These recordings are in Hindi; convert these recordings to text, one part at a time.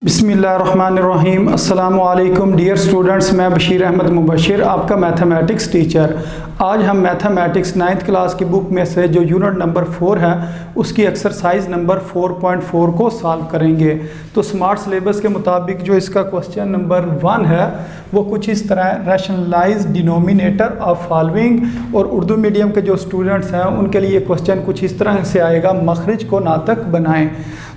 बिस्मिल्लाहिर्रहमानिर्रहीम। अस्सलामु अलैकुम डियर स्टूडेंट्स, मैं बशीर अहमद मुबशिर, आपका मैथमेटिक्स टीचर। आज हम मैथमेटिक्स 9th क्लास की बुक में से जो यूनिट नंबर 4 है उसकी एक्सरसाइज नंबर 4.4 को सॉल्व करेंगे। तो स्मार्ट सिलेबस के मुताबिक जो इसका क्वेश्चन नंबर 1 है वो कुछ इस तरह है, रैशनलाइज डिनोमिनेटर ऑफ फॉलोइंग। और उर्दू मीडियम के जो स्टूडेंट्स हैं उनके लिए क्वेश्चन कुछ इस तरह से आएगा, मखरज को नातक बनाएं।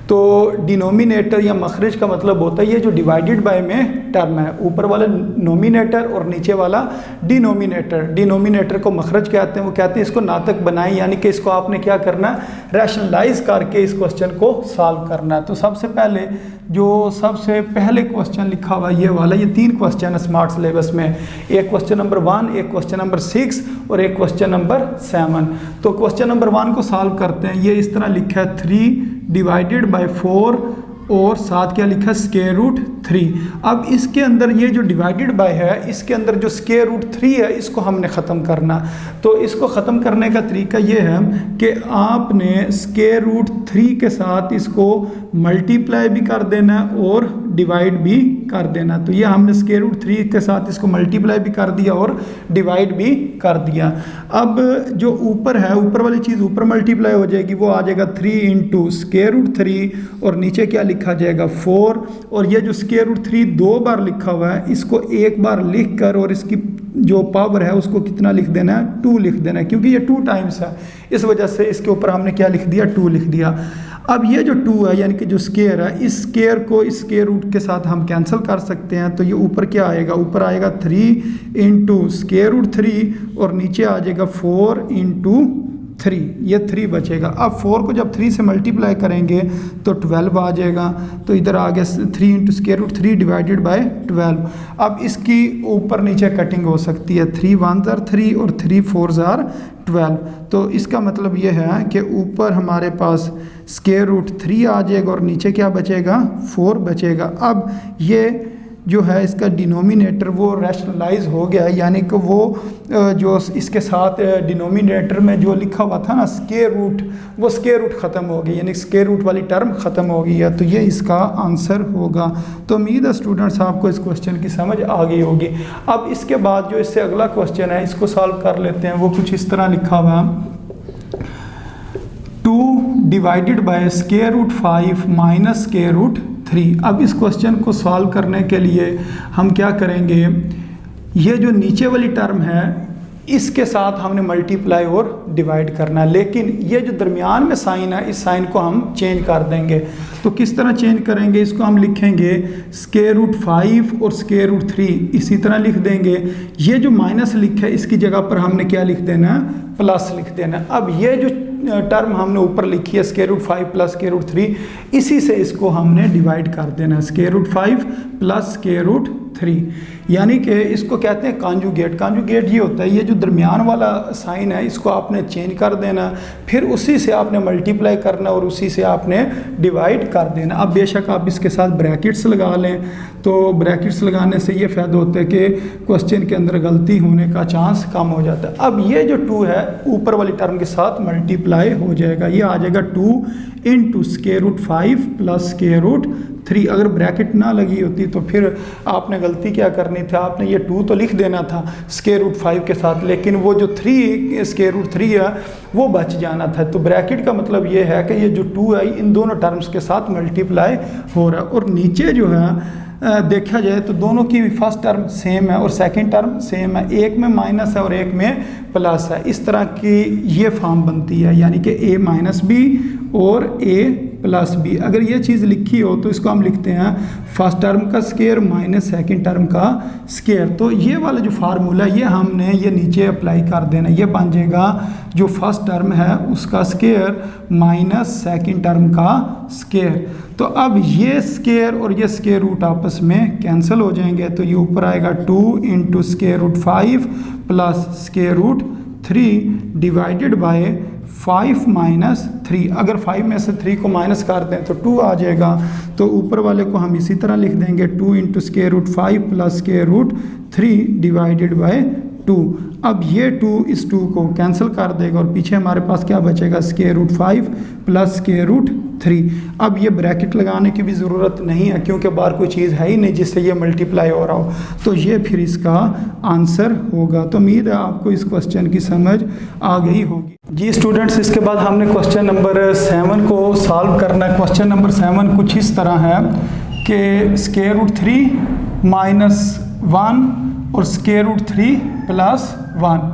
तो डिनोमिनेटर या मखरज का मतलब होता है ये जो डिवाइडेड बाय में टर्म है, ऊपर वाला नोमिनेटर और नीचे वाला डिनोमिनेटर। डिनोमिनेटर को मखरज कहते हैं, वो कहते हैं इसको नातक बनाएं, यानी कि इसको आपने क्या करना है, रैशनलाइज करके इस क्वेश्चन को सॉल्व करना है। तो सबसे पहले क्वेश्चन लिखा हुआ ये वाला, ये 3 क्वेश्चन है स्मार्ट सिलेबस में, एक क्वेश्चन नंबर 1, एक क्वेश्चन नंबर 6 और एक क्वेश्चन नंबर 7। तो क्वेश्चन नंबर 1 को सॉल्व करते हैं। ये इस तरह लिखा है 3 डिवाइडेड बाय 4 और साथ क्या लिखा है स्क्वायर रूट 3। अब इसके अंदर ये जो डिवाइडेड बाय है, इसके अंदर जो स्क्वायर रूट 3 है इसको हमने ख़त्म करना। तो इसको ख़त्म करने का तरीका ये है कि आपने स्क्वायर रूट 3 के साथ इसको मल्टीप्लाई भी कर देना और डिवाइड भी कर देना। तो ये हमने स्क्वायर रूट 3 के साथ इसको मल्टीप्लाई भी कर दिया और डिवाइड भी कर दिया। अब जो ऊपर है, ऊपर वाली चीज़ ऊपर मल्टीप्लाई हो जाएगी, वो आ जाएगा 3 इंटू स्क्वायर रूट 3 और नीचे क्या लिखा जाएगा 4। और ये जो स्क्वायर रूट 3 2 बार लिखा हुआ है, इसको एक बार लिख कर और इसकी जो पावर है उसको कितना लिख देना है, 2 लिख देना है, क्योंकि ये 2 टाइम्स है, इस वजह से इसके ऊपर हमने क्या लिख दिया, 2 लिख दिया। अब ये जो 2 है यानी कि जो स्क्वायर है, इस स्क्वायर को इस स्क्वायर रूट के साथ हम कैंसिल कर सकते हैं। तो ये ऊपर क्या आएगा, ऊपर आएगा 3 इंटू स्क्वायर रूट 3 और नीचे आ जाएगा 4 इंटू 3, ये 3 बचेगा। अब 4 को जब 3 से मल्टीप्लाई करेंगे तो 12 आ जाएगा। तो इधर आ गया 3 into square root 3 divided by 12। अब इसकी ऊपर नीचे कटिंग हो सकती है, 3 1 जार 3 और 3 4 जार 12। तो इसका मतलब ये है कि ऊपर हमारे पास स्क्वायर रूट 3 आ जाएगा और नीचे क्या बचेगा, 4 बचेगा। अब ये जो है इसका डिनोमिनेटर वो रैशनलाइज हो गया, यानी कि वो जो इसके साथ डिनोमिनेटर में जो लिखा हुआ था ना स्क्वायर रूट, वो स्क्वायर रूट ख़त्म हो गई, यानी स्क्वायर रूट वाली टर्म ख़त्म हो गई है। तो ये इसका आंसर होगा। तो उम्मीद है स्टूडेंट्स आपको इस क्वेश्चन की समझ आ गई होगी। अब इसके बाद जो इससे अगला क्वेश्चन है इसको सॉल्व कर लेते हैं। वो कुछ इस तरह लिखा हुआ, 2 divided by square root 5 minus square root 3। अब इस क्वेश्चन को सॉल्व करने के लिए हम क्या करेंगे, ये जो नीचे वाली टर्म है इसके साथ हमने मल्टीप्लाई और डिवाइड करना है, लेकिन ये जो दरमियान में साइन है इस साइन को हम चेंज कर देंगे। तो किस तरह चेंज करेंगे, इसको हम लिखेंगे स्क्वायर रूट 5 और स्क्वायर रूट 3 इसी तरह लिख देंगे। ये जो माइनस लिखा है इसकी जगह पर हमने क्या लिख देना, प्लस लिख देना। अब ये जो टर्म हमने ऊपर लिखी है square root 5 plus square root 3, इसी से इसको हमने डिवाइड कर देना, square root 5 plus square root 3, यानी कि इसको कहते हैं कॉन्जुगेट। कॉन्जुगेट ये होता है, ये जो दरमियान वाला साइन है इसको आपने चेंज कर देना, फिर उसी से आपने मल्टीप्लाई करना और उसी से आपने डिवाइड कर देना। अब बेशक आप इसके साथ ब्रैकेट्स लगा लें, तो ब्रैकेट्स लगाने से ये फ़ायदा होता है कि क्वेश्चन के अंदर गलती होने का चांस कम हो जाता है। अब ये जो 2 है ऊपर वाली टर्म के साथ मल्टीप्लाई हो जाएगा, ये आ जाएगा 2 into square root 5 plus square root 3। अगर ब्रैकेट ना लगी होती तो फिर आपने गलती क्या करनी थी, आपने ये 2 तो लिख देना था स्क्वायर रूट 5 के साथ, लेकिन वो जो 3 स्क्वायर रूट 3 है वो बच जाना था। तो ब्रैकेट का मतलब ये है कि ये जो 2 है इन दोनों टर्म्स के साथ मल्टीप्लाई हो रहा है। और नीचे जो है देखा जाए तो दोनों की फर्स्ट टर्म सेम है और सेकंड टर्म सेम है, एक में माइनस है और एक में प्लस है। इस तरह की ये फॉर्म बनती है, यानी कि a माइनस बी और a प्लस बी। अगर ये चीज़ लिखी हो तो इसको हम लिखते हैं फर्स्ट टर्म का स्क्वायर माइनस सेकंड टर्म का स्क्वायर। तो ये वाला जो फार्मूला ये हमने ये नीचे अप्लाई कर देना, ये बन जाएगा जो फर्स्ट टर्म है उसका स्क्वायर माइनस सेकंड टर्म का स्क्वायर। तो अब ये स्क्वायर और ये स्क्वायर रूट आपस में कैंसिल हो जाएंगे, तो ये ऊपर आएगा 2 into square root 5 plus square root 3 divided by 5 minus 3। अगर 5 में से 3 को माइनस कर दें तो 2 आ जाएगा। तो ऊपर वाले को हम इसी तरह लिख देंगे 2 into square root 5 plus square root 3 divided by 2। अब ये 2 इस 2 को कैंसिल कर देगा और पीछे हमारे पास क्या बचेगा, square root 5 plus square root 3। अब ये ब्रैकेट लगाने की भी ज़रूरत नहीं है क्योंकि बाहर कोई चीज़ है ही नहीं जिससे ये मल्टीप्लाई हो रहा हो, तो ये फिर इसका आंसर होगा। तो उम्मीद है आपको इस क्वेश्चन की समझ आ गई होगी। जी स्टूडेंट्स, इसके बाद हमने क्वेश्चन नंबर 7 को सॉल्व करना है। क्वेश्चन नंबर 7 कुछ इस तरह है कि स्क्वायर रूट 3 माइनस 1 और स्क्वायर रूट 3 प्लस 1।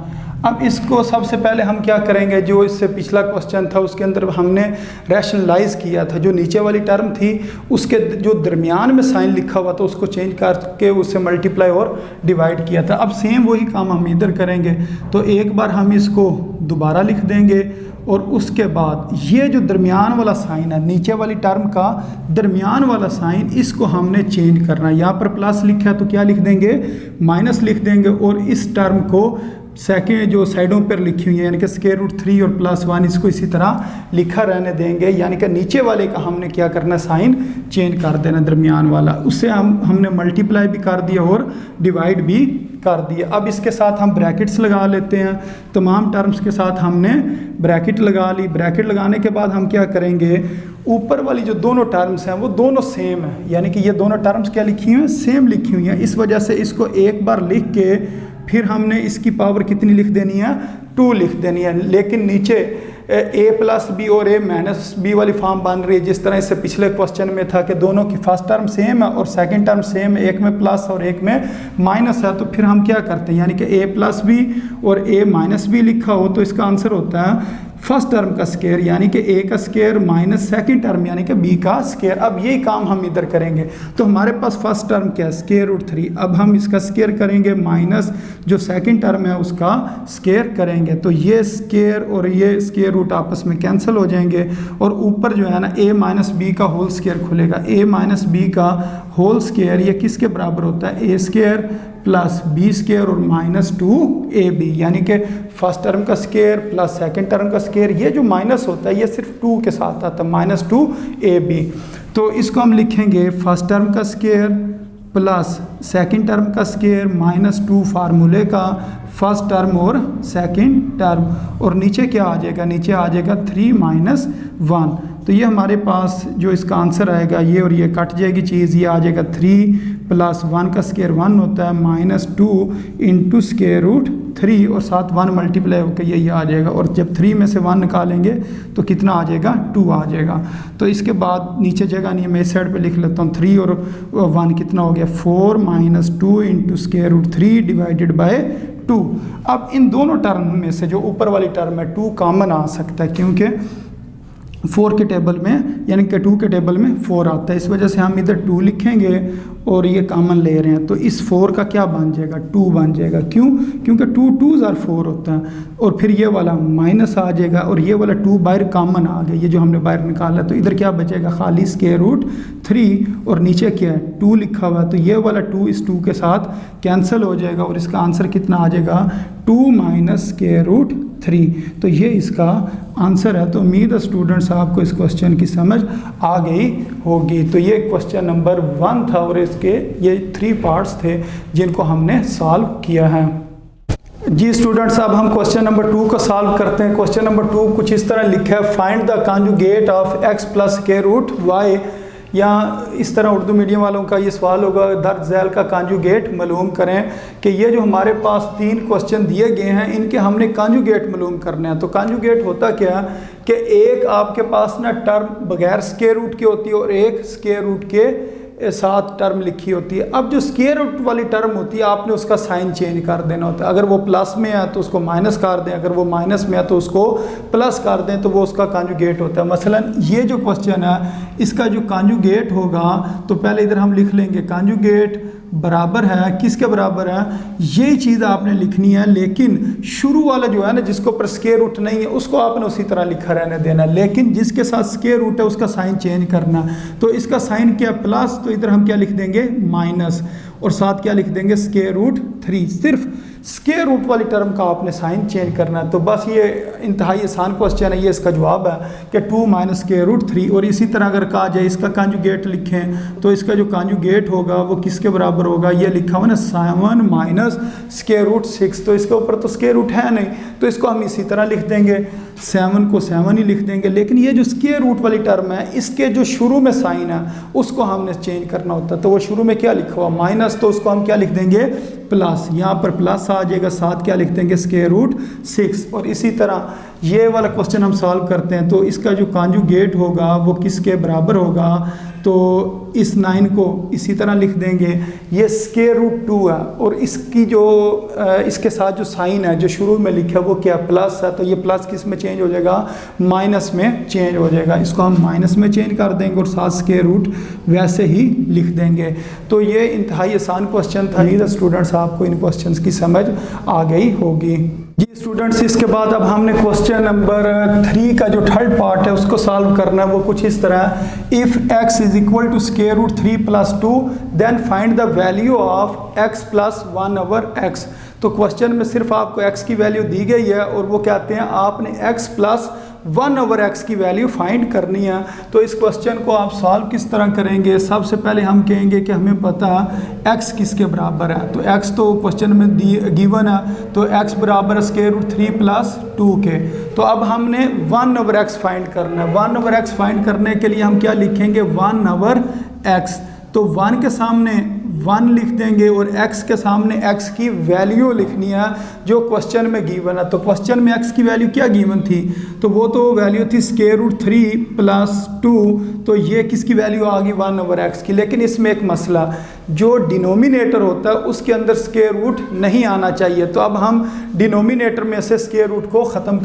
अब इसको सबसे पहले हम क्या करेंगे, जो इससे पिछला क्वेश्चन था उसके अंदर हमने रैशनलाइज किया था, जो नीचे वाली टर्म थी उसके जो दरमियान में साइन लिखा हुआ था उसको चेंज करके उससे मल्टीप्लाई और डिवाइड किया था। अब सेम वही काम हम इधर करेंगे। तो एक बार हम इसको दोबारा लिख देंगे और उसके बाद ये जो दरमियान वाला साइन है, नीचे वाली टर्म का दरमियान वाला साइन, इसको हमने चेंज करना है। यहाँ पर प्लस लिखा है तो क्या लिख देंगे, माइनस लिख देंगे और इस टर्म को सेकेंड जो साइडों पर लिखी हुई है यानी कि स्क्वायर रूट 3 और प्लस 1 इसको इसी तरह लिखा रहने देंगे। यानी कि नीचे वाले का हमने क्या करना, साइन चेंज कर देना दरमियान वाला, उससे हमने मल्टीप्लाई भी कर दिया और डिवाइड भी कर दिया। अब इसके साथ हम ब्रैकेट्स लगा लेते हैं। तमाम टर्म्स के साथ हमने ब्रैकेट लगा ली। ब्रैकेट लगाने के बाद हम क्या करेंगे, ऊपर वाली जो दोनों टर्म्स हैं वो दोनों सेम है, यानी कि ये दोनों टर्म्स क्या लिखी हुई हैं, सेम लिखी हुई हैं। इस वजह से इसको एक बार लिख के फिर हमने इसकी पावर कितनी लिख देनी है, 2 लिख देनी है। लेकिन नीचे a प्लस बी और a माइनस बी वाली फॉर्म बन रही है, जिस तरह इससे पिछले क्वेश्चन में था कि दोनों की फर्स्ट टर्म सेम है और सेकंड टर्म सेम है, एक में प्लस और एक में माइनस है। तो फिर हम क्या करते हैं, यानी कि a प्लस बी और a माइनस बी लिखा हो तो इसका आंसर होता है फर्स्ट टर्म का स्क्वायर, यानी कि a का स्क्वायर माइनस सेकंड टर्म यानी कि b का स्क्वायर। अब यही काम हम इधर करेंगे। तो हमारे पास फर्स्ट टर्म क्या है, स्क्वायर रूट 3। अब हम इसका स्क्वायर करेंगे माइनस जो सेकंड टर्म है उसका स्क्वायर करेंगे। तो ये स्क्वायर और ये स्क्वायर रूट आपस में कैंसिल हो जाएंगे और ऊपर जो है ना a माइनस बी का होल स्क्वायर खुलेगा। a माइनस बी का होल स्क्वायर ये किसके बराबर होता है, a square plus b square और माइनस 2ab, यानी कि फर्स्ट टर्म का स्क्वायर प्लस सेकंड टर्म का स्क्वायर। ये जो माइनस होता है ये सिर्फ 2 के साथ आता है, माइनस 2ab। तो इसको हम लिखेंगे फर्स्ट टर्म का स्क्वायर प्लस सेकंड टर्म का स्क्वायर माइनस 2 फार्मूले का फर्स्ट टर्म और सेकंड टर्म, और नीचे क्या आ जाएगा, नीचे आ जाएगा 3 माइनस 1। तो ये हमारे पास जो इसका आंसर आएगा, ये और ये कट जाएगी चीज़, ये आ जाएगा 3 प्लस 1 का स्क्वायर 1 होता है माइनस 2 इंटू स्क्वायर रूट 3 और साथ 1 मल्टीप्लाई होकर ये आ जाएगा। और जब 3 में से 1 निकालेंगे तो कितना आ जाएगा, 2 आ जाएगा। तो इसके बाद नीचे जगह नहीं है, मैं इस साइड पे लिख लेता हूँ। 3 और 1 कितना हो गया, 4 minus 2 into square root 3 divided by 2। अब इन दोनों टर्म में से जो ऊपर वाली टर्म है 2 कॉमन आ सकता है क्योंकि 4 के टेबल में यानी कि 2 के टेबल में 4 आता है। इस वजह से हम इधर 2 लिखेंगे और ये कॉमन ले रहे हैं तो इस 4 का क्या बन जाएगा, 2 बन जाएगा। क्यों, क्योंकि 2 2s आर 4 होता है और फिर ये वाला माइनस आ जाएगा और ये वाला 2 बाहर कॉमन आ गया, ये जो हमने बाहर निकाला। तो इधर क्या बचेगा, खाली स्क्वायर रूट 3 और नीचे क्या है 2 लिखा हुआ है। तो ये वाला 2 इस 2 के साथ कैंसिल हो जाएगा और इसका आंसर कितना आ जाएगा, 2 माइनस स्क्वायर रूट 3। तो ये इसका आंसर है। तो उम्मीद है स्टूडेंट्स आपको इस क्वेश्चन की समझ आ गई होगी। तो ये क्वेश्चन नंबर 1 था और इसके ये 3 पार्ट्स थे जिनको हमने सॉल्व किया है। जी स्टूडेंट्स, अब हम क्वेश्चन नंबर 2 को सॉल्व करते हैं। क्वेश्चन नंबर 2 कुछ इस तरह लिखा है, find the conjugate of x plus square root y, या इस तरह उर्दू मीडियम वालों का ये सवाल होगा, दर्ज झैल का कॉन्जुगेट मालूम करें। कि ये जो हमारे पास 3 क्वेश्चन दिए गए हैं इनके हमने कॉन्जुगेट मालूम करने हैं। तो कॉन्जुगेट होता क्या है कि एक आपके पास ना टर्म बगैर स्क्वायर रूट के होती है और एक स्क्वायर रूट के साथ टर्म लिखी होती है। अब जो स्क्वायर रूट वाली टर्म होती है आपने उसका साइन चेंज कर देना होता है। अगर वो प्लस में है तो उसको माइनस कर दें, अगर वो माइनस में है तो उसको प्लस कर दें, तो वो उसका कॉन्जुगेट होता है। मसलन ये जो क्वेश्चन है इसका जो कॉन्जुगेट होगा तो पहले इधर हम लिख लेंगे कॉन्जुगेट बराबर है, किसके बराबर है, यही चीज़ आपने लिखनी है। लेकिन शुरू वाला जो है ना जिसको पर स्क्वायर रूट नहीं है उसको आपने उसी तरह लिखा रहने देना, लेकिन जिसके साथ स्क्वायर रूट है उसका साइन चेंज करना। तो इसका साइन क्या प्लस, तो इधर हम क्या लिख देंगे माइनस और साथ क्या लिख देंगे स्क्वायर रूट 3। सिर्फ स्क्वायर रूट वाली टर्म का आपने साइन चेंज करना है। तो बस ये इंतहाई आसान क्वेश्चन है, ये इसका जवाब है कि 2 माइनस स्क्वायर रूट 3। और इसी तरह अगर कहा जाए इसका कॉन्जुगेट लिखें तो इसका जो कॉन्जुगेट होगा वो किसके बराबर होगा, ये लिखा हुआ ना 7 माइनस स्क्वायर रूट 6। तो इसके ऊपर तो स्क्वायर रूट है नहीं, तो इसको हम इसी तरह लिख देंगे, 7 को 7 ही लिख देंगे। लेकिन ये जो स्क्वायर रूट वाली टर्म है इसके जो शुरू में साइन है उसको हमने चेंज करना होता है। तो वो शुरू में क्या लिखा हुआ माइनस, तो उसको हम क्या लिख देंगे प्लस, यहाँ पर प्लस आ जाएगा, साथ क्या लिख देंगे स्क्वायर रूट 6। और इसी तरह ये वाला क्वेश्चन हम सॉल्व करते हैं तो इसका जो कॉन्जुगेट होगा वो किसके बराबर होगा, तो इस 9 को इसी तरह लिख देंगे, ये स्क्वायर रूट 2 है और इसकी जो इसके साथ जो साइन है जो शुरू में लिखा वो क्या प्लस है, तो ये प्लस किस में चेंज हो जाएगा, माइनस में चेंज हो जाएगा। इसको हम माइनस में चेंज कर देंगे और साथ स्क्वायर रूट वैसे ही लिख देंगे। तो ये इंतहाई आसान क्वेश्चन था। स्टूडेंट्स आपको इन क्वेश्चंस की समझ आ गई होगी। जी स्टूडेंट्स, इसके बाद अब हमने क्वेश्चन नंबर 3 का जो थर्ड पार्ट है उसको सॉल्व करना है। वो कुछ इस तरह, if x is equal to square root 3 plus 2 then find the value of x plus 1 over x। तो क्वेश्चन में सिर्फ आपको x की वैल्यू दी गई है और वो कहते हैं आपने x प्लस 1 ओवर x की वैल्यू फाइंड करनी है। तो इस क्वेश्चन को आप सॉल्व किस तरह करेंगे, सबसे पहले हम कहेंगे कि हमें पता x किसके बराबर है। तो x तो क्वेश्चन में गिवन है, तो x बराबर स्क्वायर रूट 3 प्लस 2 के। तो अब हमने 1 ओवर x फाइंड करना है। 1 ओवर x फाइंड करने के लिए हम क्या लिखेंगे, 1 ओवर x। तो 1 के सामने 1 लिख देंगे और x के सामने x की वैल्यू लिखनी है जो क्वेश्चन में गिवन है। तो क्वेश्चन में x की वैल्यू क्या गिवन थी, तो वो तो वैल्यू थी स्क्वायर रूट 3 प्लस 2। तो ये किसकी वैल्यू आ गई 1 ओवर x की। लेकिन इसमें एक मसला, जो डिनोमिनेटर होता है उसके अंदर स्क्वायर रूट नहीं आना चाहिए। तो अब हम डिनोमिनेटर में से स्क्वायर रूट को ख़त्म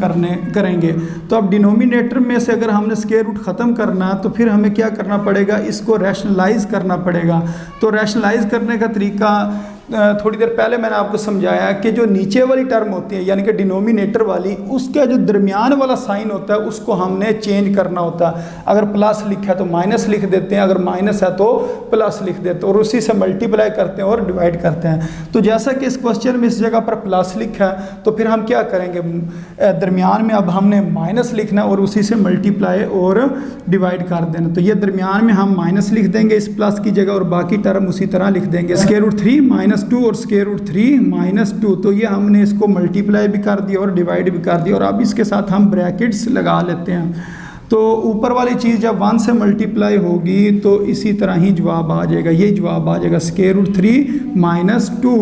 करेंगे। तो अब डिनोमिनेटर में से अगर हमने स्क्वायर रूट ख़त्म करना है तो फिर हमें क्या करना पड़ेगा, इसको रैशनलाइज करना पड़ेगा। तो रैशनलाइज करने का तरीका थोड़ी देर पहले मैंने आपको समझाया कि जो नीचे वाली टर्म होती है यानी कि डिनोमिनेटर वाली, उसका जो दरमियान वाला साइन होता है उसको हमने चेंज करना होता है। अगर प्लस लिखा है तो माइनस लिख देते हैं, अगर माइनस है तो प्लस लिख देते हैं और उसी से मल्टीप्लाई करते हैं और डिवाइड करते हैं। तो जैसा कि इस क्वेश्चन में इस जगह पर प्लस लिखा है तो फिर हम क्या करेंगे, दरमियान में अब हमने माइनस लिखना और उसी से मल्टीप्लाई और डिवाइड कर देना। तो ये दरमियान में हम माइनस लिख देंगे इस प्लस की जगह और बाकी टर्म उसी तरह लिख देंगे, स्क्वायर रूट 3 माइनस 2 और स्क्वायर रूट 3 माइनस 2। तो ये हमने इसको मल्टीप्लाई भी कर दिया और डिवाइड भी कर दिया और अब इसके साथ हम ब्रैकेट्स लगा लेते हैं। तो ऊपर वाली चीज़ जब 1 से मल्टीप्लाई होगी तो इसी तरह ही जवाब आ जाएगा, ये जवाब आ जाएगा स्क्वायर रूट 3 माइनस 2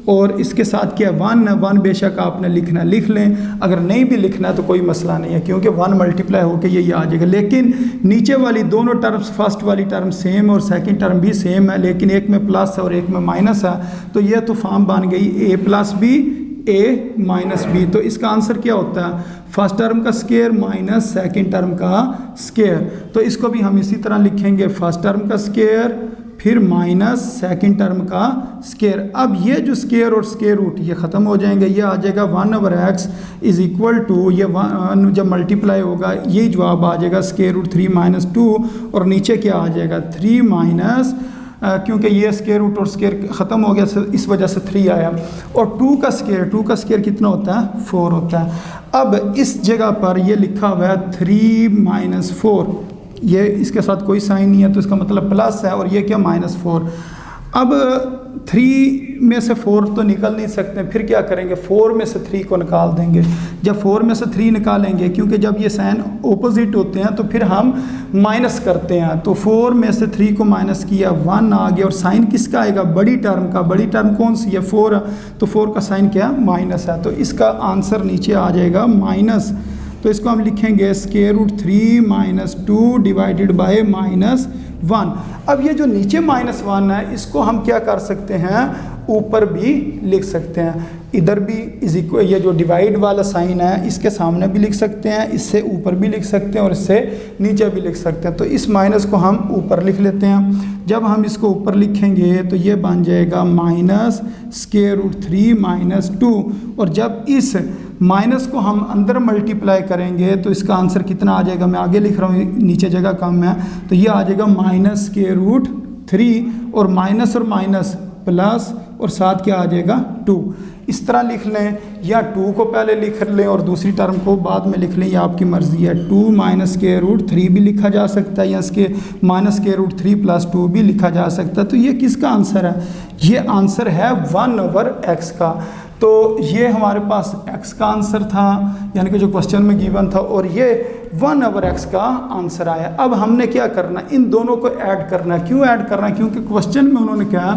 और इसके साथ क्या 1 बेशक आपने लिखना लिख लें, अगर नहीं भी लिखना तो कोई मसला नहीं है क्योंकि 1 मल्टीप्लाई होकर ये आ जाएगा। लेकिन नीचे वाली दोनों टर्म्स, फर्स्ट वाली टर्म सेम और सेकंड टर्म भी सेम है, लेकिन एक में प्लस है और एक में माइनस है। तो ये तो फॉर्म बन गई a plus b a minus b. तो इसका आंसर क्या होता है, फर्स्ट टर्म का स्क्वायर माइनस सेकंड टर्म का स्क्वायर। तो इसको भी हम इसी तरह लिखेंगे, फर्स्ट टर्म का स्क्वायर फिर माइनस सेकंड टर्म का स्क्वायर। अब ये जो स्क्वायर और स्क्वायर रूट ये ख़त्म हो जाएंगे, ये आ जाएगा 1 over x is equal to, ये 1 जब मल्टीप्लाई होगा ये जवाब आ जाएगा स्क्वायर रूट 3 माइनस 2 और नीचे क्या आ जाएगा 3 माइनस, क्योंकि ये स्क्वायर रूट और स्क्वायर ख़त्म हो गया इस वजह से 3 आया। और 2 का स्क्वायर कितना होता है 4 होता है। अब इस जगह पर ये लिखा हुआ है 3 माइनस 4, ये इसके साथ कोई साइन नहीं है तो इसका मतलब प्लस है और ये क्या -4। अब 3 में से 4 तो निकल नहीं सकते, फिर क्या करेंगे 4 में से 3 को निकाल देंगे। जब 4 में से 3 निकालेंगे, क्योंकि जब ये साइन ऑपोजिट होते हैं तो फिर हम माइनस करते हैं, तो 4 में से 3 को माइनस किया 1 आ गया और साइन किसका आएगा बड़ी टर्म का। बड़ी टर्म कौन सी है 4, तो 4 का साइन क्या माइनस है, तो इसका आंसर नीचे आ जाएगा माइनस। तो इसको हम लिखेंगे square root 3 minus 2 divided by -1। अब ये जो नीचे -1 है इसको हम क्या कर सकते हैं, ऊपर भी लिख सकते हैं। इधर भी इज इक्वल, ये जो डिवाइड वाला साइन है इसके सामने भी लिख सकते हैं, इससे ऊपर भी लिख सकते हैं और इससे नीचे भी लिख सकते हैं। तो इस माइनस को हम ऊपर लिख लेते हैं। जब हम इसको ऊपर लिखेंगे तो ये बन जाएगा माइनस स्क्वायर रूट 3 माइनस 2 और जब इस माइनस को हम अंदर मल्टीप्लाई करेंगे तो इसका आंसर कितना आ जाएगा, मैं आगे लिख रहा हूँ नीचे जगह कम है, तो ये आ जाएगा माइनस स्क्वायर रूट 3 और माइनस प्लस और साथ क्या आ जाएगा 2। इस तरह लिख लें या 2 को पहले लिख लें और दूसरी टर्म को बाद में लिख लें, ये आपकी मर्ज़ी है। 2 माइनस स्क्वायर रूट 3 भी लिखा जा सकता है या इसके माइनस स्क्वायर रूट 3 प्लस 2 भी लिखा जा सकता है। तो ये किसका आंसर है? ये आंसर है 1/x का। तो ये हमारे पास x का आंसर था, यानी कि जो क्वेश्चन में गिवन था, और ये 1/x का आंसर आया। अब हमने क्या करना, इन दोनों को ऐड करना। क्यों ऐड करना? क्योंकि क्वेश्चन में उन्होंने कहा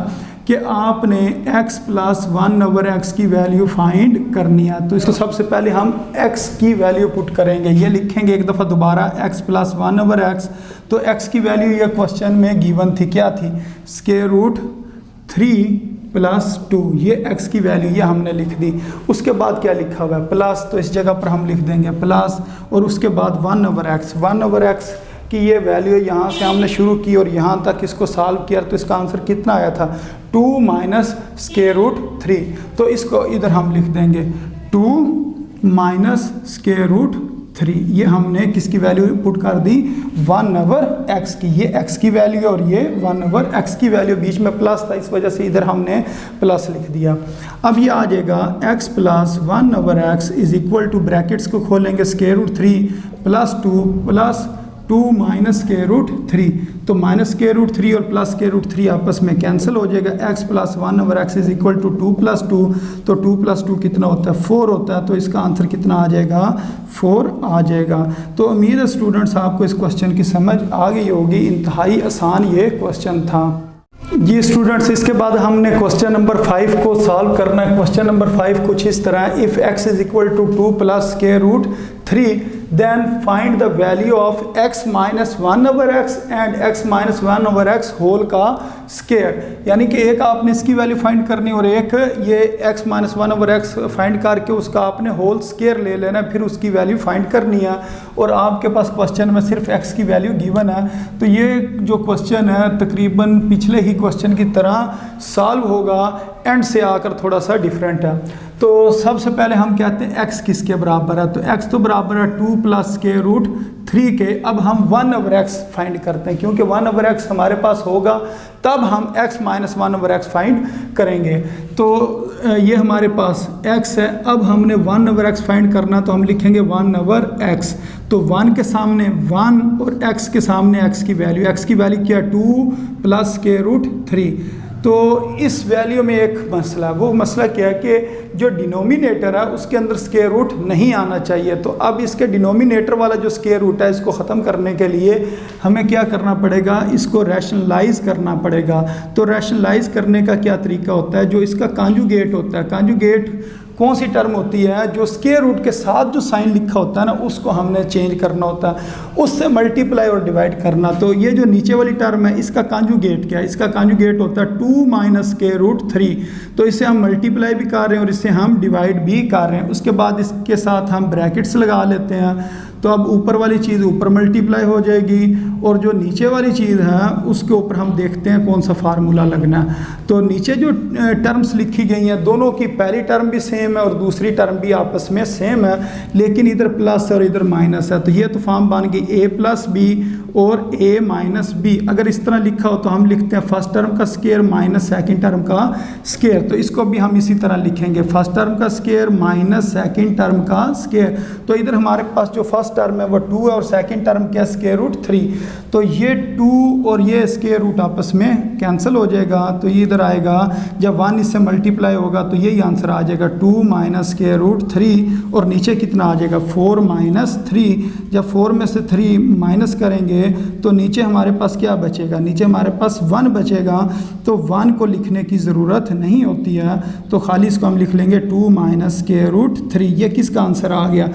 कि आपने x प्लस 1/x की वैल्यू फाइंड करनी है। तो इसको सबसे पहले हम x की वैल्यू पुट करेंगे, ये लिखेंगे एक दफ़ा दोबारा x प्लस 1/x। तो x की वैल्यू ये क्वेश्चन में गिवन थी, क्या थी? स्क्वायर रूट 3 प्लस 2, ये x की वैल्यू ये हमने लिख दी। उसके बाद क्या लिखा हुआ है? प्लस, तो इस जगह पर हम लिख देंगे प्लस, और उसके बाद 1/x। 1/x की ये वैल्यू यहाँ से हमने शुरू की और यहाँ तक इसको सॉल्व किया, तो इसका आंसर कितना आया था? 2 माइनस स्क्वायर रूट 3। तो इसको इधर हम लिख देंगे 2 माइनस स्क्वायर रूट 3। ये हमने किसकी वैल्यू पुट कर दी? 1/x की। ये x की वैल्यू है और ये 1/x की वैल्यू, बीच में प्लस था इस वजह से इधर हमने प्लस लिख दिया। अब ये आ जाएगा x plus 1/x is equal to, brackets को खोलेंगे, square root 3 plus 2 minus square root 3। तो माइनस स्क्वायर रूट 3 और प्लस स्क्वायर रूट 3 आपस में कैंसिल हो जाएगा। x plus 1/x is equal to 2 plus 2। तो 2 प्लस 2 कितना होता है? 4 होता है। तो इसका आंसर कितना आ जाएगा? 4 आ जाएगा। तो उम्मीद है स्टूडेंट्स आपको इस क्वेश्चन की समझ आ गई होगी। इंतहाई आसान ये क्वेश्चन था जी स्टूडेंट्स। इसके बाद हमने क्वेश्चन नंबर 5 को सॉल्व करना है। क्वेश्चन नंबर 5 कुछ इस तरह है, if x is equal to 2 plus square root 3 then find the value of x minus 1/x and x minus 1/x whole का स्क्वायर। यानी कि एक आपने इसकी वैल्यू फाइंड करनी और एक ये x माइनस 1/x फाइंड करके उसका आपने होल स्क्वायर ले लेना, फिर उसकी वैल्यू फाइंड करनी है। और आपके पास क्वेश्चन में सिर्फ x की वैल्यू गिवन है। तो ये जो क्वेश्चन है तकरीबन पिछले ही क्वेश्चन की तरह सॉल्व होगा, एंड से आकर थोड़ा सा डिफरेंट है। तो सबसे पहले हम कहते हैं x किसके बराबर है? तो x तो बराबर है 2 प्लस स्क्वायर रूट 3 के। अब हम 1/x फाइंड करते हैं, क्योंकि 1/x हमारे पास होगा तब हम x माइनस 1/x फाइंड करेंगे। तो ये हमारे पास x है। अब हमने 1/x फाइंड करना, तो हम लिखेंगे 1/x। तो 1 के सामने 1 और x के सामने x की वैल्यू क्या? 2 प्लस स्क्वायर रूट 3। तो इस वैल्यू में एक मसला है, वो मसला क्या है कि जो डिनोमिनेटर है उसके अंदर स्क्वायर रूट नहीं आना चाहिए। तो अब इसके डिनोमिनेटर वाला जो स्क्वायर रूट है इसको ख़त्म करने के लिए हमें क्या करना पड़ेगा? इसको रैशनलाइज करना पड़ेगा। तो रैशनलाइज करने का क्या तरीका होता है? जो इसका कॉन्जुगेट होता है, कॉन्जुगेट कौन सी टर्म होती है? जो स्क्वायर रूट के साथ जो साइन लिखा होता है ना, उसको हमने चेंज करना होता है, उससे मल्टीप्लाई और डिवाइड करना। तो ये जो नीचे वाली टर्म है इसका कॉन्जुगेट क्या है? इसका कॉन्जुगेट होता है 2 माइनस स्क्वायर रूट 3। तो इसे हम मल्टीप्लाई भी कर रहे हैं और इसे हम डिवाइड भी कर रहे हैं। उसके बाद इसके साथ हम ब्रैकेट्स लगा लेते हैं। तो अब ऊपर वाली चीज़ ऊपर मल्टीप्लाई हो जाएगी और जो नीचे वाली चीज़ है उसके ऊपर हम देखते हैं कौन सा फार्मूला लगना है। तो नीचे जो टर्म्स लिखी गई हैं दोनों की पहली टर्म भी सेम है और दूसरी टर्म भी आपस में सेम है, लेकिन इधर प्लस और इधर माइनस है। तो ये तो फॉर्म बन गई a प्लस बी और a माइनस बी। अगर इस तरह लिखा हो तो हम लिखते हैं फर्स्ट टर्म का स्क्वायर माइनस सेकंड टर्म का स्क्वायर। तो इसको भी हम इसी तरह लिखेंगे, फर्स्ट टर्म का स्क्वायर माइनस सेकंड टर्म का स्क्वायर। तो इधर हमारे पास जो फर्स्ट टर्म है वो 2 है और सेकंड टर्म क्या? Square root 3। तो ये 2 और ये स्क्वायर रूट आपस में कैंसिल हो जाएगा। तो ये इधर आएगा, जब 1 इससे मल्टीप्लाई होगा तो यही आंसर आ जाएगा 2 माइनस स्क्वायर रूट 3। और नीचे कितना आ जाएगा? 4 माइनस 3। जब 4 में से 3 माइनस करेंगे तो नीचे हमारे पास क्या बचेगा? नीचे हमारे पास 1 बचेगा। तो 1 को लिखने की ज़रूरत नहीं होती है, तो खाली इसको हम लिख लेंगे 2 माइनस स्क्वायर रूट 3। ये किसका आंसर आ गया?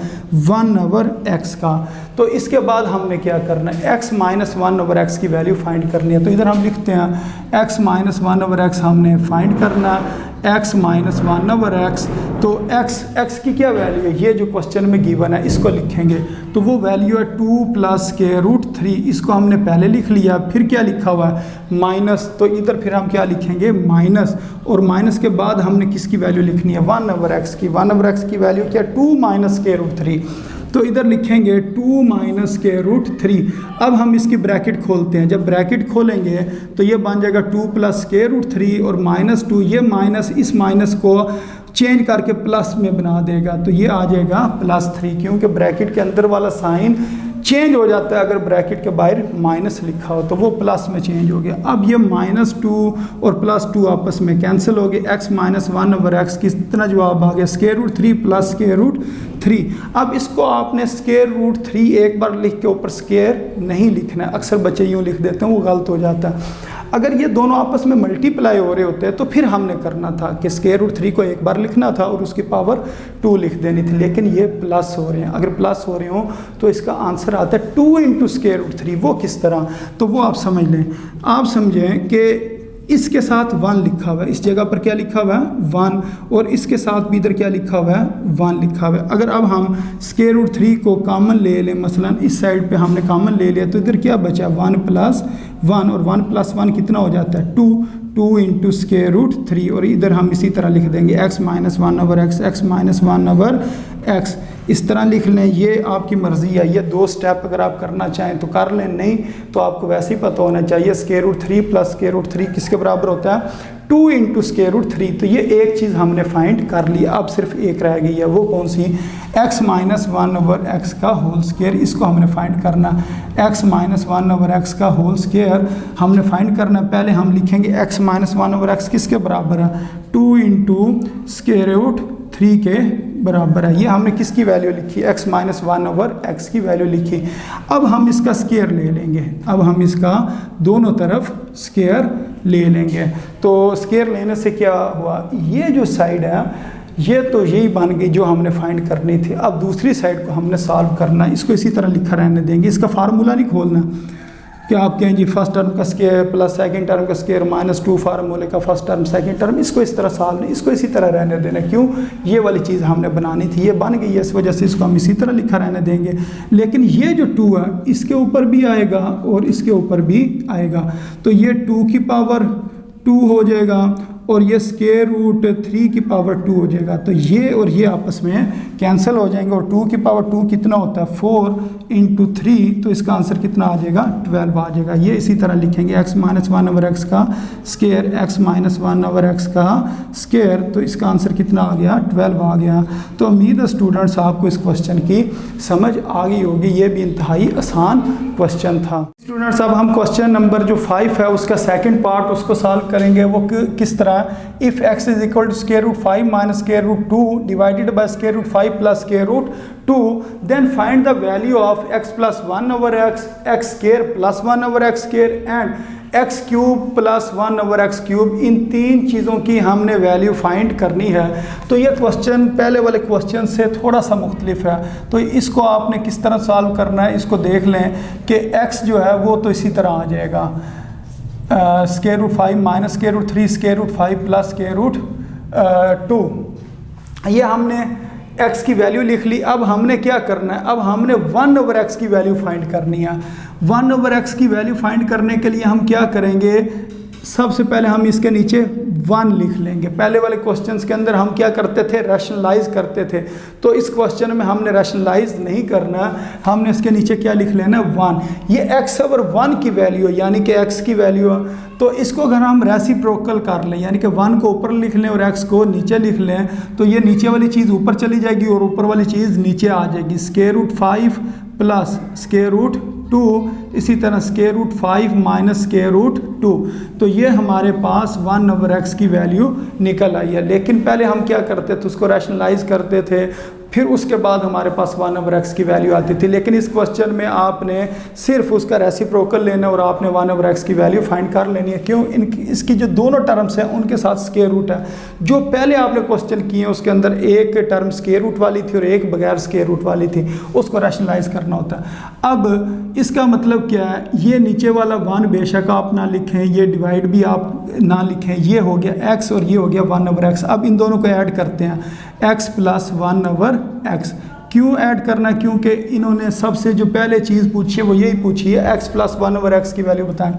1/x का। तो इसके बाद हमने क्या करना है? x माइनस 1/x की वैल्यू फाइंड करनी है। तो इधर हम लिखते हैं x माइनस 1/x हमने फाइंड करना, x माइनस 1/x। तो x की क्या वैल्यू है? ये जो क्वेश्चन में गिवन है इसको लिखेंगे। तो वो वैल्यू है 2 प्लस स्क्वायर रूट 3। इसको हमने पहले लिख लिया, फिर क्या लिखा हुआ है? माइनस। तो इधर फिर हम क्या लिखेंगे? माइनस। और माइनस के बाद हमने किसकी वैल्यू लिखनी है? 1/x की। 1/x की वैल्यू क्या? 2 माइनस स्क्वायर रूट 3। तो इधर लिखेंगे 2 माइनस स्क्वायर रूट 3। अब हम इसकी ब्रैकेट खोलते हैं। जब ब्रैकेट खोलेंगे तो ये बन जाएगा 2 प्लस स्क्वायर रूट 3 और -2, ये माइनस इस माइनस को चेंज करके प्लस में बना देगा, तो ये आ जाएगा +3, क्योंकि ब्रैकेट के अंदर वाला साइन चेंज हो जाता है अगर ब्रैकेट के बाहर माइनस लिखा हो, तो वो प्लस में चेंज हो गया। अब ये -2 और +2 आपस में कैंसिल हो गए, x - 1/x कितना जवाब आ गया, square root 3 plus square root 3। अब इसको आपने स्क्वायर रूट 3 एक बार लिख के ऊपर स्क्वायर नहीं लिखना है, अक्सर बच्चे यूँ लिख देते हैं, वो गलत हो जाता है। अगर ये दोनों आपस में मल्टीप्लाई हो रहे होते हैं तो फिर हमने करना था कि स्क्वायर रूट 3 को एक बार लिखना था और उसकी पावर 2 लिख देनी थी, लेकिन ये प्लस हो रहे हैं। अगर प्लस हो रहे हो तो इसका आंसर आता है 2 × स्क्वायर रूट 3। वो किस तरह, तो वो आप समझ लें। आप समझें कि इसके साथ 1 लिखा हुआ है, इस जगह पर क्या लिखा हुआ है 1, और इसके साथ भी इधर क्या लिखा हुआ है 1 लिखा हुआ है। अगर अब हम स्क्वायर रूट 3 को कॉमन ले लें, मसलन इस साइड पे हमने कॉमन ले लिया, तो इधर क्या बचा 1 + 1, और 1 + 1 कितना हो जाता है 2 × स्क्वायर रूट 3, और इधर हम इसी तरह लिख देंगे x - 1/x, x - 1/x, इस तरह लिख लें। ये आपकी मर्ज़ी है, ये 2 स्टेप अगर आप करना चाहें तो कर लें, नहीं तो आपको वैसे ही पता होना चाहिए square root 3 plus square root 3 किसके बराबर होता है 2 × स्क्वायर रूट 3। तो ये एक चीज़ हमने फाइंड कर ली, अब सिर्फ एक रह गई है, वो कौन सी, x - 1/x का होल स्क्वायर, इसको हमने फाइंड करना। x - 1/x का होल स्क्वायर हमने फाइंड करना। पहले हम लिखेंगे x - 1/x किसके बराबर है 2 × स्क्वायर रूट 3 के बराबर है। ये हमने किसकी वैल्यू लिखी, x - 1/x की वैल्यू लिखी। अब हम इसका स्क्वायर ले लेंगे, अब हम इसका दोनों तरफ स्क्वायर ले लेंगे। तो स्क्वायर लेने से क्या हुआ, ये जो साइड है ये तो यही बन गई जो हमने फाइंड करनी थी। अब दूसरी साइड को हमने सॉल्व करना है, इसको इसी तरह लिखा रहने देंगे, इसका फार्मूला नहीं खोलना कि आप कहें जी फर्स्ट टर्म का स्क्वायर प्लस सेकंड टर्म का स्क्वायर -2 फार्मूले का फर्स्ट टर्म सेकंड टर्म, इसको इस तरह सॉल्व नहीं, इसको इसी तरह रहने देना। क्यों, ये वाली चीज़ हमने बनानी थी, ये बन गई है, इस वजह से इसको हम इसी तरह लिखा रहने देंगे। लेकिन ये जो 2 है इसके ऊपर भी आएगा और इसके ऊपर भी आएगा, तो ये 2 की पावर 2 हो जाएगा और ये स्क्वायर रूट 3 की पावर 2 हो जाएगा। तो ये और ये आपस में कैंसिल हो जाएंगे, और 2 की पावर 2 कितना होता है 4 × 3, तो इसका आंसर कितना आ जाएगा 12 आ जाएगा। ये इसी तरह लिखेंगे x - 1/x का स्क्वायर, x - 1/x का स्क्वायर, तो इसका आंसर कितना आ गया 12 आ गया। तो उम्मीद है स्टूडेंट्स आपको इस क्वेश्चन की समझ आ गई होगी, ये भी इंतहाई आसान क्वेश्चन था। स्टूडेंट्स अब हम क्वेश्चन नंबर जो 5 है उसका सेकंड पार्ट उसको सॉल्व करेंगे। वो किस तरह, if x = square root 5 - square root 2 divided by square root 5 plus square root 2, then find the value of x + 1/x, x² + 1/x² and x³ + 1/x³। इन 3 चीज़ों की हमने वैल्यू फाइंड करनी है। तो ये क्वेश्चन पहले वाले क्वेश्चन से थोड़ा सा मुख्तलिफ है, तो इसको आपने किस तरह सॉल्व करना है, इसको देख लें कि x जो है वो तो इसी तरह आ जाएगा square root 5 - square root 3 square root 5 plus square root 2। ये हमने x की वैल्यू लिख ली। अब हमने क्या करना है, अब हमने 1/x की वैल्यू फाइंड करनी है। 1/x की वैल्यू फाइंड करने के लिए हम क्या करेंगे, सबसे पहले हम इसके नीचे 1 लिख लेंगे। पहले वाले क्वेश्चंस के अंदर हम क्या करते थे, रैशनलाइज करते थे, तो इस क्वेश्चन में हमने रैशनलाइज नहीं करना, हमने इसके नीचे क्या लिख लेना 1। ये x/1 की वैल्यू है, यानी कि x की वैल्यू है, तो इसको अगर हम रेसिप्रोकल कर लें, यानी कि 1 को ऊपर लिख लें और x को नीचे लिख लें, तो ये नीचे वाली चीज़ ऊपर चली जाएगी और ऊपर वाली चीज़ नीचे आ जाएगी। Square root 5 plus square root 2, इसी तरह square root 5 minus square root 2, तो ये हमारे पास 1/x की वैल्यू निकल आई है। लेकिन पहले हम क्या करते थे, उसको रैशनलाइज करते थे, फिर उसके बाद हमारे पास 1/x की वैल्यू आती थी। लेकिन इस क्वेश्चन में आपने सिर्फ उसका रेसिप्रोकल लेना और आपने 1/x की वैल्यू फाइंड कर लेनी है। क्यों, इसकी जो दोनों टर्म्स हैं उनके साथ स्क्वायर रूट है। जो पहले आपने क्वेश्चन किए उसके अंदर एक टर्म स्क्वायर रूट वाली थी और एक बगैर स्क्वायर रूट वाली थी, उसको रैशनलाइज करना होता है। अब इसका मतलब क्या है, ये नीचे वाला 1 बेशक आप ना लिखें, ये डिवाइड भी आप ना लिखें, ये हो गया x और ये हो गया 1/x। अब इन दोनों को ऐड करते हैं, x + 1/x। क्यों ऐड करना, क्योंकि इन्होंने सबसे जो पहले चीज़ पूछी है वो यही पूछी है, x + 1/x की वैल्यू बताएं।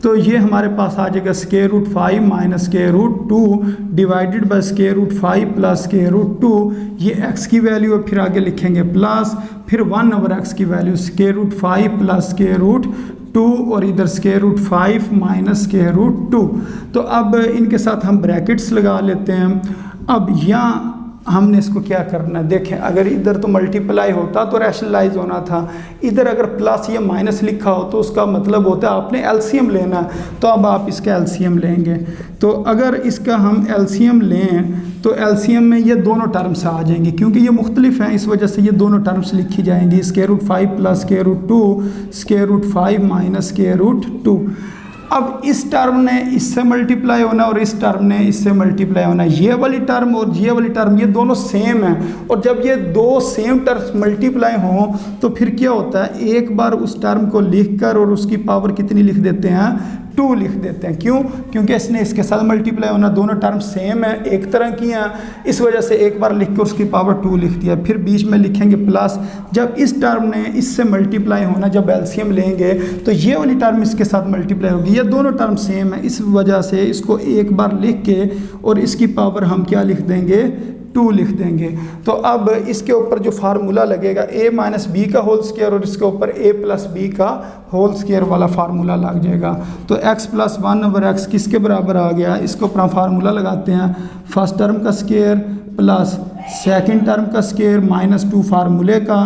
तो ये हमारे पास आ जाएगा square root 5 minus square root 2 divided by square root 5 plus square root 2। ये x की वैल्यू है, फिर आगे लिखेंगे प्लस, फिर 1/x की value square root 5 plus square root 2 और इधर square root 5 minus square root 2। तो अब इनके साथ हम ब्रैकेट्स लगा लेते हैं। अब यहाँ हमने इसको क्या करना है, देखें अगर इधर तो मल्टीप्लाई होता तो रैशनलाइज होना था, इधर अगर प्लस या माइनस लिखा हो तो उसका मतलब होता है आपने एलसीएम लेना। तो अब आप इसका एलसीएम लेंगे, तो अगर इसका हम एलसीएम लें तो एलसीएम में ये दोनों टर्म्स आ जाएंगी, क्योंकि ये मुख्तलिफ हैं इस वजह से ये दोनों टर्म्स लिखी जाएंगी। Square root 5 plus square root 2, square root 5 minus square root 2। अब इस टर्म ने इससे मल्टीप्लाई होना और इस टर्म ने इससे मल्टीप्लाई होना। ये वाली टर्म और ये वाली टर्म ये दोनों सेम हैं, और जब ये दो सेम टर्म्स मल्टीप्लाई हों तो फिर क्या होता है, एक बार उस टर्म को लिखकर और उसकी पावर कितनी लिख देते हैं, 2 लिख देते हैं। क्यों? क्योंकि इसने इसके साथ मल्टीप्लाई होना, दोनों टर्म सेम है, एक तरह की हैं, इस वजह से एक बार लिख कर उसकी पावर 2 लिख दिया। फिर बीच में लिखेंगे प्लस, जब इस टर्म ने इससे मल्टीप्लाई होना, जब एलसीएम लेंगे तो ये वाली टर्म इसके साथ मल्टीप्लाई होगी। ये दोनों टर्म सेम है, इस वजह से इसको एक बार लिख के और इसकी पावर हम क्या लिख देंगे, 2 लिख देंगे। तो अब इसके ऊपर जो फार्मूला लगेगा a माइनस बी का होल स्क्वायर और इसके ऊपर a प्लस बी का होल स्क्वायर वाला फार्मूला लग जाएगा। तो x प्लस 1/x किसके बराबर आ गया, इसके ऊपर हम फार्मूला लगाते हैं, फर्स्ट टर्म का स्क्वायर प्लस सेकंड टर्म का स्क्वायर माइनस 2 फार्मूले का,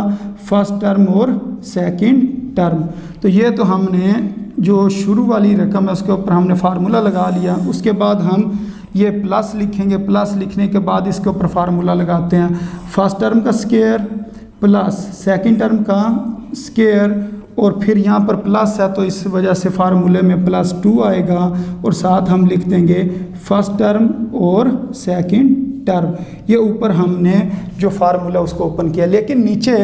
फर्स्ट टर्म और सेकंड टर्म। तो ये तो हमने जो शुरू वाली रकम है उसके ऊपर हमने फार्मूला लगा लिया। उसके बाद हम ये प्लस लिखेंगे, प्लस लिखने के बाद इसके ऊपर फार्मूला लगाते हैं, फर्स्ट टर्म का स्क्वायर प्लस सेकंड टर्म का स्क्वायर, और फिर यहाँ पर प्लस है तो इस वजह से फार्मूले में प्लस 2 आएगा, और साथ हम लिख देंगे फर्स्ट टर्म और सेकंड टर्म। ये ऊपर हमने जो फार्मूला उसको ओपन किया, लेकिन नीचे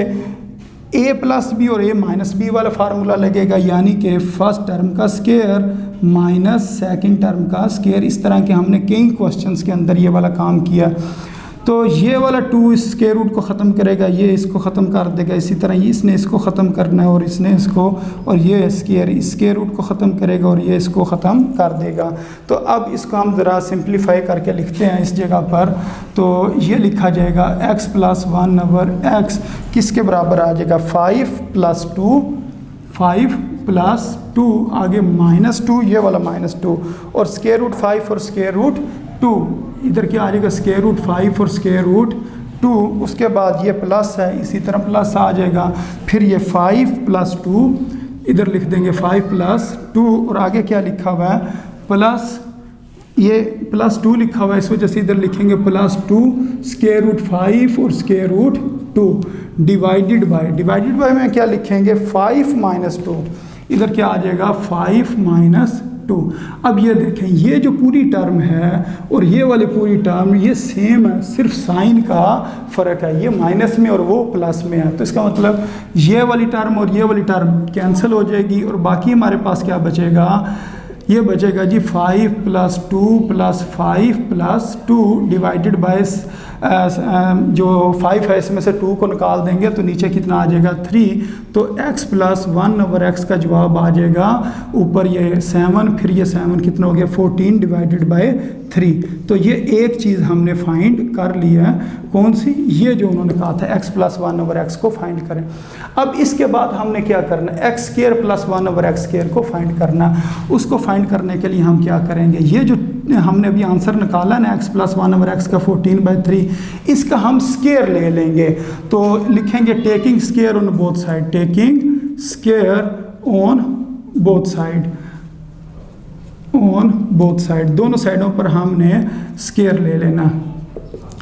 a प्लस बी और a माइनस बी वाला फार्मूला लगेगा, यानी कि फर्स्ट टर्म का स्क्वायर माइनस सेकंड टर्म का स्क्वायर। इस तरह के हमने कई क्वेश्चंस के अंदर ये वाला काम किया। तो ये वाला 2 इस स्क्वायर रूट को ख़त्म करेगा, ये इसको ख़त्म कर देगा, इसी तरह इसने इसको ख़त्म करना है और इसने इसको, और ये स्क्वायर रूट को ख़त्म करेगा और ये इसको ख़त्म कर देगा। तो अब इसको हम ज़रा सिंप्लीफाई करके लिखते हैं इस जगह पर। तो ये लिखा जाएगा x प्लस 1/x किसके बराबर आ जाएगा, 5 प्लस 2, 5 प्लस 2 आगे माइनस 2, ये वाला माइनस 2, और स्क्वायर रूट 5 और स्क्वायर रूट 2, इधर क्या आ जाएगा स्क्वायर रूट 5 और स्क्वायर रूट 2। उसके बाद ये प्लस है, इसी तरह प्लस आ जाएगा, फिर ये 5 प्लस 2 इधर लिख देंगे 5 प्लस 2, और आगे क्या लिखा हुआ है प्लस, ये प्लस 2 लिखा हुआ है, इस वजह से इधर लिखेंगे प्लस 2 स्क्वायर रूट 5 और स्क्वायर रूट 2 डिवाइडेड बाय में क्या लिखेंगे 5 माइनस 2, इधर क्या आ जाएगा 5 माइनस 2। अब ये देखें, ये जो पूरी टर्म है और ये वाली पूरी टर्म ये सेम है, सिर्फ साइन का फ़र्क है, ये माइनस में और वो प्लस में है। तो इसका मतलब ये वाली टर्म और ये वाली टर्म कैंसिल हो जाएगी, और बाकी हमारे पास क्या बचेगा, ये बचेगा जी 5 plus 2 plus 5 plus 2 divided bye जो 5 है इसमें से 2 को निकाल देंगे तो नीचे कितना आ जाएगा 3। तो x प्लस 1/x का जवाब आ जाएगा ऊपर ये 7, फिर ये 7 कितना हो गया 14 डिवाइडेड बाय 3। तो ये एक चीज़ हमने फाइंड कर लिया है, कौन सी, ये जो उन्होंने कहा था x प्लस 1/x को फाइंड करें। अब इसके बाद हमने क्या करना है, x square plus 1/x square को फाइंड करना। उसको फाइंड करने के लिए हम क्या करेंगे, ये जो हमने अभी आंसर निकाला ना x प्लस 1/x का 14/3, इसका हम स्क्वायर ले लेंगे। तो लिखेंगे taking square on both side, taking square on both side, on both side, दोनों साइडों पर हमने स्क्वायर ले लेना।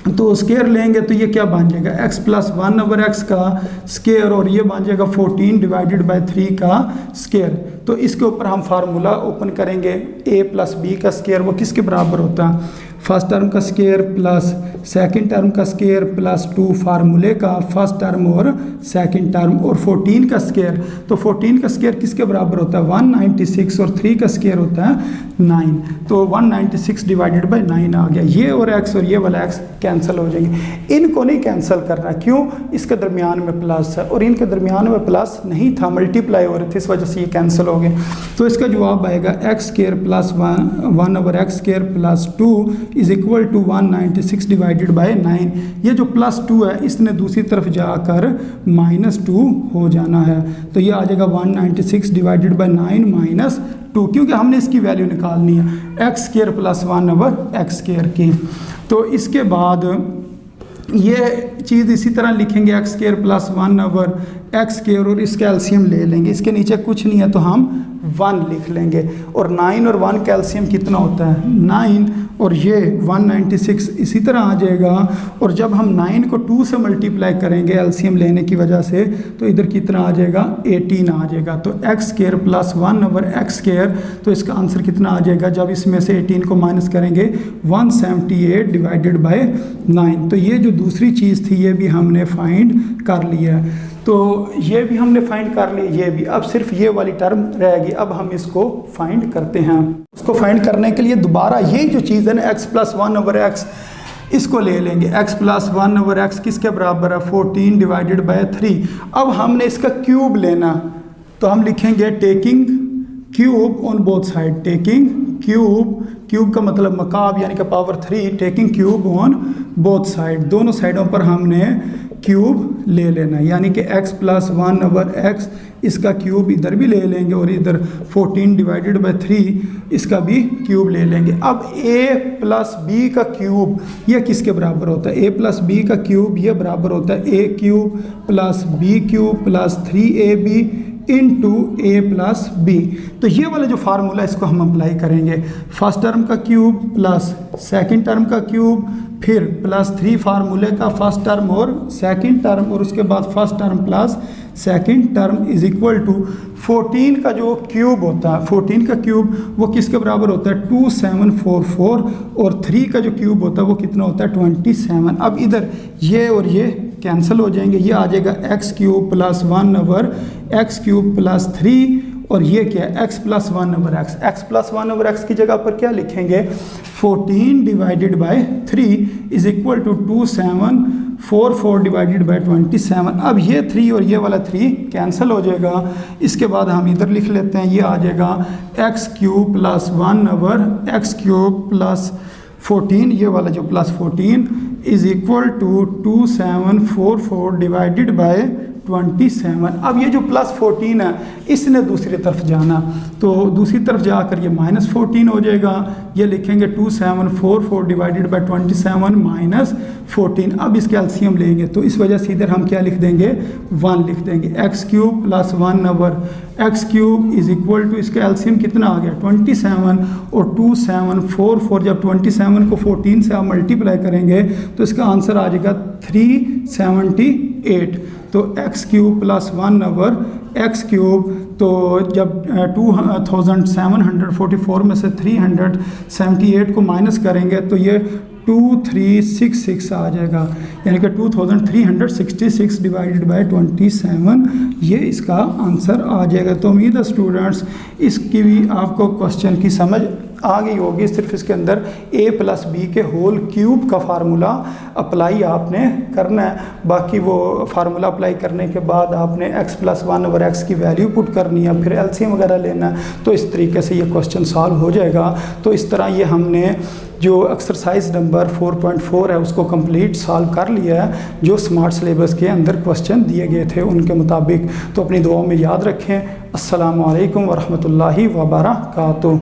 तो स्क्वायर लेंगे तो ये क्या बन जाएगा x प्लस 1/x का स्क्वायर, और ये बन जाएगा 14 डिवाइडेड बाय 3 का स्क्वायर। तो इसके ऊपर हम फार्मूला ओपन करेंगे, a प्लस बी का स्क्वायर वो किसके बराबर होता है फर्स्ट टर्म का स्क्वायर प्लस सेकंड टर्म का स्क्वायर प्लस 2 फार्मूले का फर्स्ट टर्म और सेकंड टर्म, और 14 का स्क्वायर, तो 14 का स्क्वायर किसके बराबर होता है 196, और 3 का स्क्वायर होता है 9, तो 196 डिवाइडेड बाय 9 आ गया। ये और x और ये वाला x कैंसिल हो जाएंगे। इनको नहीं कैंसिल करना, क्यों, इसके दरमियान में प्लस है और इनके दरमियान में प्लस नहीं था, मल्टीप्लाई हो रहे थे, इस वजह से ये कैंसिल हो गए। तो इसका जवाब आएगा x square plus 1/x square plus 2 is equal to 196 divided by 9। ये जो प्लस 2 है इसने दूसरी तरफ जाकर -2 हो जाना है, तो ये आ जाएगा 196 डिवाइडेड बाय 9 -2, क्योंकि हमने इसकी वैल्यू निकालनी है x square plus 1/x square की। तो इसके बाद ये चीज़ इसी तरह लिखेंगे x square plus 1/x square, और इसका एलसीएम ले लेंगे। इसके नीचे कुछ नहीं है तो हम 1 लिख लेंगे, और 9 और 1 का एलसीएम कितना होता है 9, और ये 196 इसी तरह आ जाएगा। और जब हम 9 को 2 से मल्टीप्लाई करेंगे एलसीएम लेने की वजह से, तो इधर कितना आ जाएगा 18 आ जाएगा। तो x square plus 1/x square, तो इसका आंसर कितना आ जाएगा, जब इसमें से 18 को माइनस करेंगे 178 डिवाइडेड बाय 9। तो ये जो दूसरी चीज़ थी ये भी हमने फाइंड कर लिया है, तो ये भी हमने फाइंड कर लिया, ये भी। अब सिर्फ ये वाली टर्म रहेगी, अब हम इसको फाइंड करते हैं। इसको फाइंड करने के लिए दोबारा यही जो चीज़ है ना x प्लस 1/x, इसको ले लेंगे। x प्लस 1/x किसके बराबर है 14 डिवाइडेड बाय 3। अब हमने इसका क्यूब लेना, तो हम लिखेंगे taking cube on both side, taking cube का मतलब मकाब यानी कि power 3, taking cube on both side, दोनों साइडों पर हमने क्यूब ले लेना, यानी कि x प्लस 1/x इसका क्यूब इधर भी ले लेंगे, और इधर 14 डिवाइडेड बाय 3 इसका भी क्यूब ले लेंगे। अब a प्लस b का क्यूब ये किसके बराबर होता है, a प्लस b का क्यूब ये बराबर होता है a cube plus b cube plus 3ab into a plus b। तो ये वाला जो फार्मूला इसको हम अप्लाई करेंगे, फर्स्ट टर्म का क्यूब प्लस सेकंड टर्म का क्यूब, फिर प्लस 3 फार्मूले का फर्स्ट टर्म और सेकंड टर्म, और उसके बाद first term plus second term is equal to 14 का जो क्यूब होता है, 14 का क्यूब वो किसके बराबर होता है 2744, और 3 का जो क्यूब होता है वो कितना होता है 27। अब इधर ये और ये कैंसिल हो जाएंगे, ये आ जाएगा x cube plus 1/x cube plus 3, और ये क्या है x plus 1/x, x plus 1/x की जगह पर क्या लिखेंगे 14 divided by 3 is equal to 2744 divided by 27। अब ये 3 और ये वाला 3 कैंसिल हो जाएगा। इसके बाद हम इधर लिख लेते हैं, ये आ जाएगा x cube plus 1/x cube plus 14, ये वाला जो plus 14 is equal to 2744 divided by 27। अब ये जो प्लस 14 है इसने दूसरी तरफ जाना, तो दूसरी तरफ जाकर ये -14 हो जाएगा। ये लिखेंगे 2744 डिवाइडेड बाय 27 -14। अब इसके एलसीएम लेंगे, तो इस वजह से इधर हम क्या लिख देंगे 1 लिख देंगे। x cube plus 1/x cube is equal to, इसका एलसीएम कितना आ गया 27, और 2744 जब 27 को 14 से आप मल्टीप्लाई करेंगे तो इसका आंसर आ जाएगा 378। तो x cube plus 1/x cube, तो जब 2744 में से 378 को माइनस करेंगे तो ये 2366 आ जाएगा, यानी कि 2366 डिवाइडेड बाय 27, ये इसका आंसर आ जाएगा। तो उम्मीद है स्टूडेंट्स इसकी भी आपको क्वेश्चन की समझ आ गई होगी। सिर्फ इसके अंदर a प्लस बी के होल क्यूब का फार्मूला अप्लाई आपने करना है, बाकी वो फार्मूला अप्लाई करने के बाद आपने x प्लस 1/x की वैल्यू पुट करनी है, फिर एलसीएम वगैरह लेना है, तो इस तरीके से ये क्वेश्चन सॉल्व हो जाएगा। तो इस तरह ये हमने जो एक्सरसाइज नंबर 4.4 है उसको कंप्लीट सॉल्व कर लिया है, जो स्मार्ट सिलेबस के अंदर क्वेश्चन दिए गए थे उनके मुताबिक। तो अपनी दुआओं में याद रखें। अस्सलामु अलैकुम वरहमतुल्लाहि वबरकातुहू।